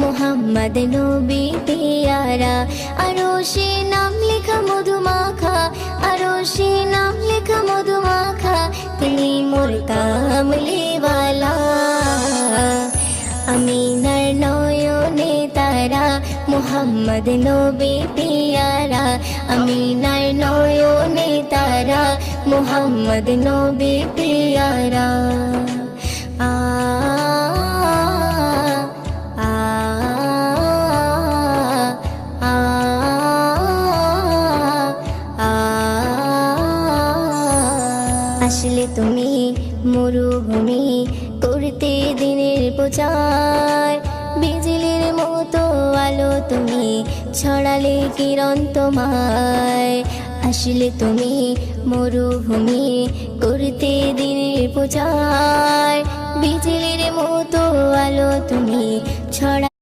মোহাম্মদ নবী পেয়ারা। আরশে নাম লেখা মধুমাখা, আরশে নাম লেখা মধুমাখা, তিনি মোর কামলিওয়ালা। আমিনার নয়নে তারা, মোহাম্মদ নবী পেয়ারা। আমিনার নয়নে তারা, মোহাম্মদ নবী পেয়ারা। আ আ আ আ আসলে তুমি মরুভূমি করতে দিনের প্রচার, বিজলির মতো আলো তুমি ছড়ালে কিরণ তোমায়। আসলে তুমি মরুভূমি করতে দিনের প্রচার, বিজলির মতো আলো তুমি ছড়া